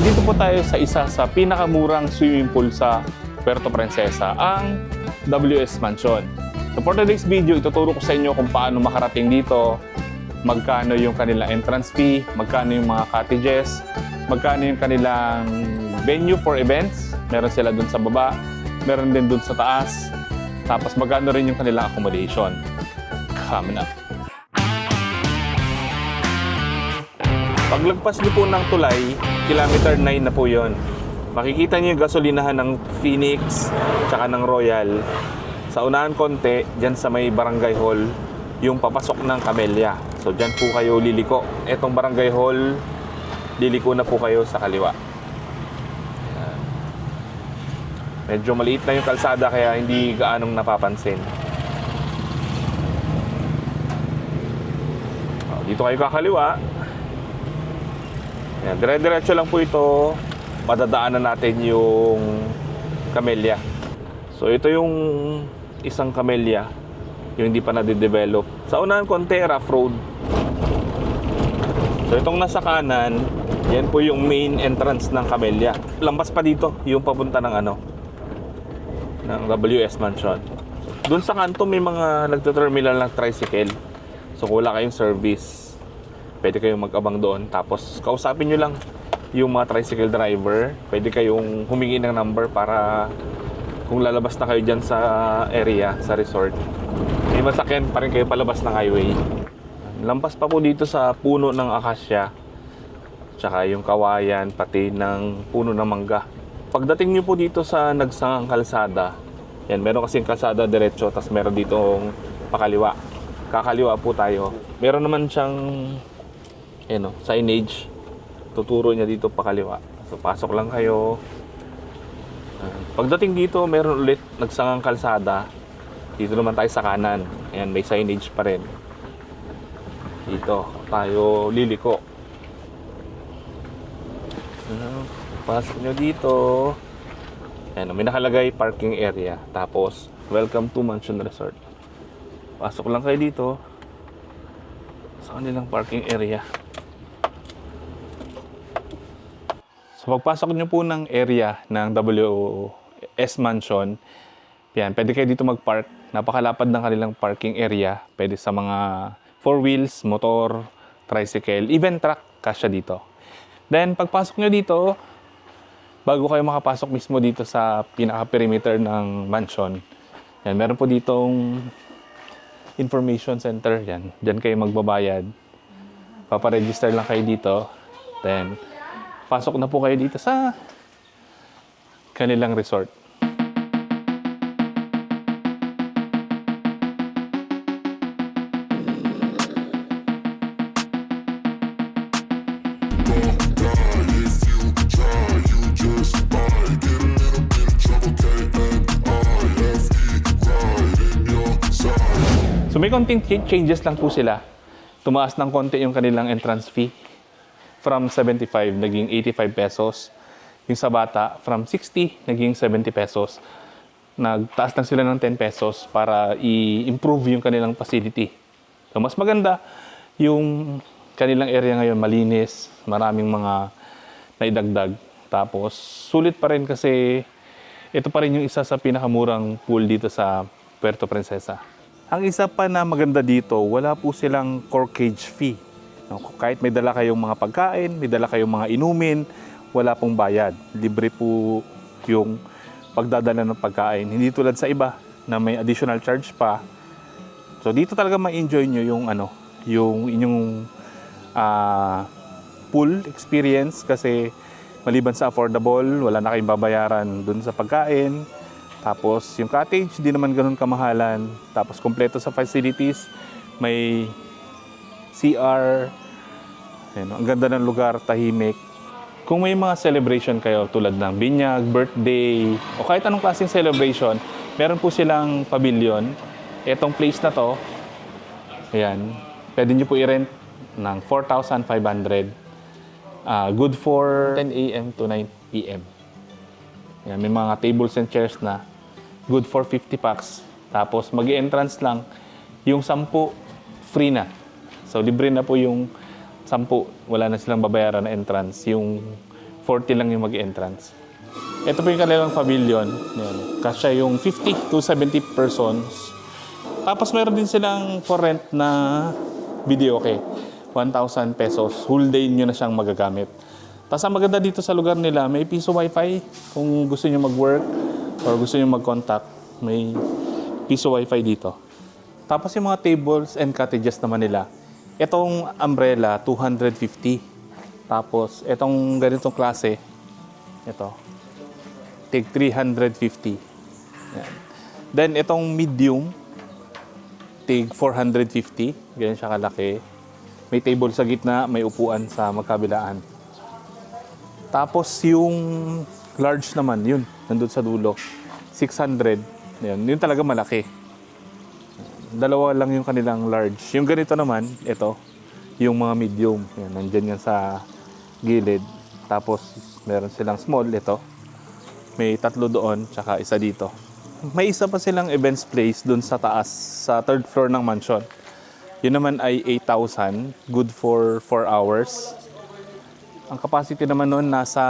Nandito po tayo sa isa sa pinakamurang swimming pool sa Puerto Princesa, ang WS Mansion. So for today's video, ituturo ko sa inyo kung paano makarating dito, magkano yung kanilang entrance fee, magkano yung mga cottages, magkano yung kanilang venue for events, meron sila dun sa baba, meron din dun sa taas, tapos magkano rin yung kanilang accommodation. Coming up. Paglagpas niyo po ng tulay, kilometer 9 na po yon. Makikita niyo yung gasolinahan ng Phoenix tsaka ng Royal. Sa unahan konti, dyan sa may barangay hall, yung papasok ng Camellia. So dyan po kayo liliko. Etong barangay hall, liliko na po kayo sa kaliwa. Ayan. Medyo maliit na yung kalsada kaya hindi gaanong napapansin. Dito kayo kakaliwa. Ayan, dire-diretso lang po ito. Madadaanan natin yung Camellia. So ito yung isang Camellia, yung hindi pa na-develop. Sa unahan konti, rough road. So itong nasa kanan, yan po yung main entrance ng Camellia. Lampas pa dito, yung papunta ng ng WS Mansion. Doon sa kanto may mga nagto-terminal ng tricycle. So kung wala kayong service, pwede kayong mag-abang doon. Tapos kausapin nyo lang yung mga tricycle driver. Pwede kayong humingi ng number para kung lalabas na kayo dyan sa area, sa resort, may masakyan pa rin kayo palabas ng highway. Lampas pa po dito sa puno ng akasya, tsaka yung kawayan, pati ng puno ng mangga. Pagdating nyo po dito sa nagsangang kalsada, yan, meron kasing kalsada diretso, tapos meron ditong pakaliwa. Kakaliwa po tayo. Meron naman siyang signage. Tuturo niya dito pakaliwa. So pasok lang kayo. Pagdating dito, meron ulit nagsangang kalsada. Dito naman tayo sa kanan. Ayan, may signage pa rin. Dito tayo liliko. Pasok nyo dito. Ayan, may nakalagay parking area. Tapos, welcome to Mansion Resort. Pasok lang kayo dito sa kanilang parking area. So pagpasok nyo po ng area ng WS Mansion, yan, pwede kayo dito mag-park. Napakalapad ng kanilang parking area. Pwede sa mga 4 wheels, motor, tricycle, even truck, kasya dito. Then pagpasok nyo dito, bago kayo makapasok mismo dito sa pinaka-perimeter ng mansion, yan, meron po ditong information center. Yan, dyan kayo magbabayad. Paparegister lang kayo dito. Then pasok na po kayo dito sa kanilang resort. So may konting changes lang po sila. Tumaas ng konti yung kanilang entrance fee. From 75, naging 85 pesos. Yung sa bata, from 60, naging 70 pesos. Nagtaas lang sila ng 10 pesos para i-improve yung kanilang facility. So, mas maganda yung kanilang area ngayon, malinis, maraming mga naidagdag. Tapos, sulit pa rin kasi ito pa rin yung isa sa pinakamurang pool dito sa Puerto Princesa. Ang isa pa na maganda dito, wala po silang corkage fee. Kahit may dala kayong mga pagkain, may dala kayong mga inumin, wala pong bayad. Libre po yung pagdadala ng pagkain. Hindi tulad sa iba na may additional charge pa. So dito talaga ma-enjoy nyo yung inyong pool experience kasi maliban sa affordable, wala na kayong babayaran dun sa pagkain. Tapos yung cottage, di naman ganun kamahalan. Tapos kompleto sa facilities, may CR. Ang ganda ng lugar, tahimik. Kung may mga celebration kayo tulad ng binyag, birthday, o kahit anong klaseng celebration, meron po silang pavilion. Etong place na to, ayan, pwede nyo po i-rent ng 4,500. Good for 10 a.m. to 9 p.m. Ayan, may mga tables and chairs na. Good for 50 packs. Tapos mag-entrance lang. Yung 10, free na. So libre na po yung 10, wala na silang babayaran na entrance. Yung 40 lang yung mag-entrance. Ito po yung kanilang pavilion. Yan. Kasya yung 50 to 70 persons. Tapos meron din silang for rent na videoke. 1,000 pesos. Whole day nyo na siyang magagamit. Tapos ang maganda dito sa lugar nila, may piso wifi. Kung gusto nyo mag-work or gusto nyo mag-contact, may piso wifi dito. Tapos yung mga tables and cottages naman nila. Itong umbrella, 250. Tapos itong ganitong klase, ito, tig 350. Yan. Then itong medium, tig 450. Ganyan siya kalaki. May table sa gitna, may upuan sa magkabilaan. Tapos yung large naman, yun, nandun sa dulo. 600. Yan. Yun talaga malaki. Dalawa lang yung kanilang large. Yung ganito naman, ito, yung mga medium. Yan, nandyan yan sa gilid. Tapos, meron silang small, ito. May 3 doon, tsaka isa dito. May isa pa silang events place doon sa taas, sa 3rd floor ng mansion. Yun naman ay 8,000, good for 4 hours. Ang capacity naman noon nasa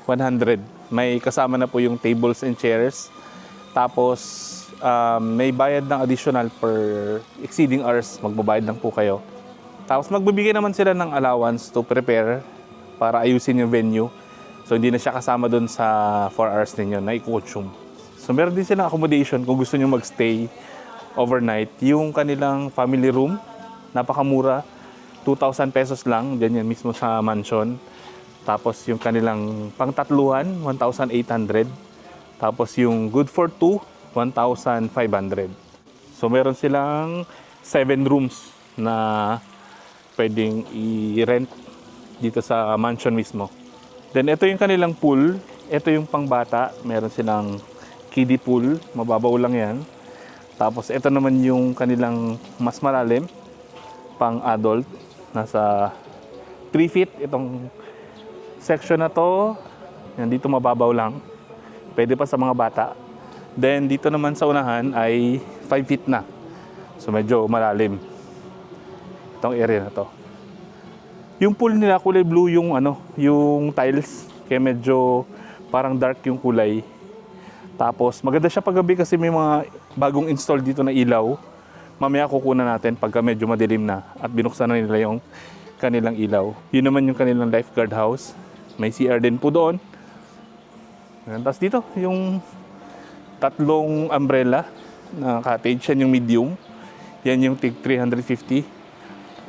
100. May kasama na po yung tables and chairs. Tapos, may bayad ng additional per exceeding hours, magbabayad lang po kayo. Tapos magbibigay naman sila ng allowance to prepare para ayusin yung venue. So hindi na siya kasama dun sa 4 hours ninyo na i-consume. So meron din silang accommodation kung gusto nyo magstay overnight. Yung kanilang family room, napakamura, 2,000 pesos lang, dyan yan mismo sa mansion. Tapos yung kanilang pangtatluhan, 1,800. Tapos yung good for 2, 1,500. So meron silang 7 rooms na pwedeng i-rent dito sa mansion mismo. Then ito yung kanilang pool. Ito yung pangbata. Meron silang kiddie pool. Mababaw lang yan. Tapos ito naman yung kanilang mas malalim. Pang adult. Nasa 3 feet. Itong section na to. Yan, dito mababaw lang. Pwede pa sa mga bata. Then dito naman sa unahan ay 5 feet na. So medyo malalim itong area na to. Yung pool nila kulay blue yung yung tiles, kaya medyo parang dark yung kulay. Tapos maganda siya paggabi kasi may mga bagong install dito na ilaw. Mamaya kukunan natin pagka medyo madilim na at binuksan na nila yung kanilang ilaw. Yun naman yung kanilang lifeguard house. May CR din po doon. Tapos dito yung 3 umbrella na cottage, yan yung medium. Yan yung tig 350.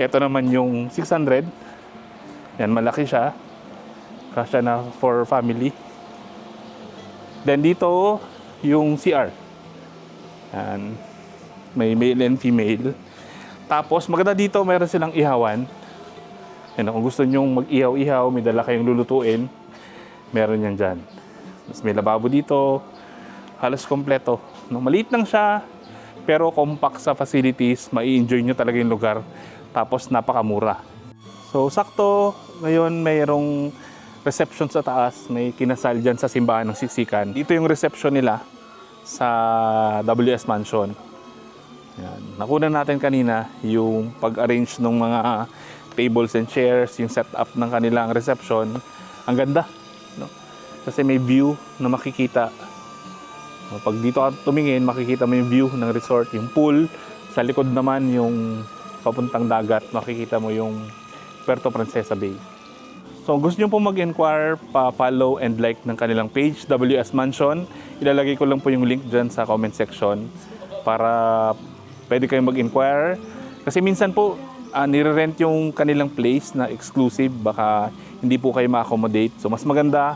Ito naman yung 600. Yan, malaki siya. Kasya na for family. Then dito, yung CR. Yan. May male and female. Tapos maganda dito, meron silang ihawan. Yan, kung gusto nyong mag-ihaw-ihaw, may dala kayong lulutuin, meron yan dyan. Tapos may lababo dito. Halos kompleto. No, maliit lang siya, pero compact sa facilities. Mai-enjoy nyo talaga yung lugar. Tapos napakamura. So sakto, ngayon mayroong reception sa taas. May kinasal dyan sa simbahan ng Siksikan. Dito yung reception nila sa WS Mansion. Yan. Nakuna natin kanina yung pag-arrange ng mga tables and chairs, yung setup ng kanilang reception. Ang ganda. No? Kasi may view na makikita. Pag dito ka tumingin, makikita mo yung view ng resort, yung pool. Sa likod naman yung papuntang dagat, makikita mo yung Puerto Princesa Bay. So gusto nyo po mag-inquire, pa-follow and like ng kanilang page, WS Mansion. Ilalagay ko lang po yung link dyan sa comment section para pwede kayong mag-inquire. Kasi minsan po, nire-rent yung kanilang place na exclusive, baka hindi po kayo ma-accommodate. So mas maganda,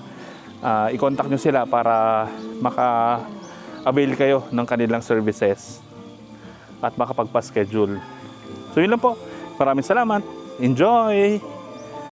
i-contact nyo sila para maka-avail kayo ng kanilang services at makapagpa-schedule. So yun lang po. Maraming salamat. Enjoy!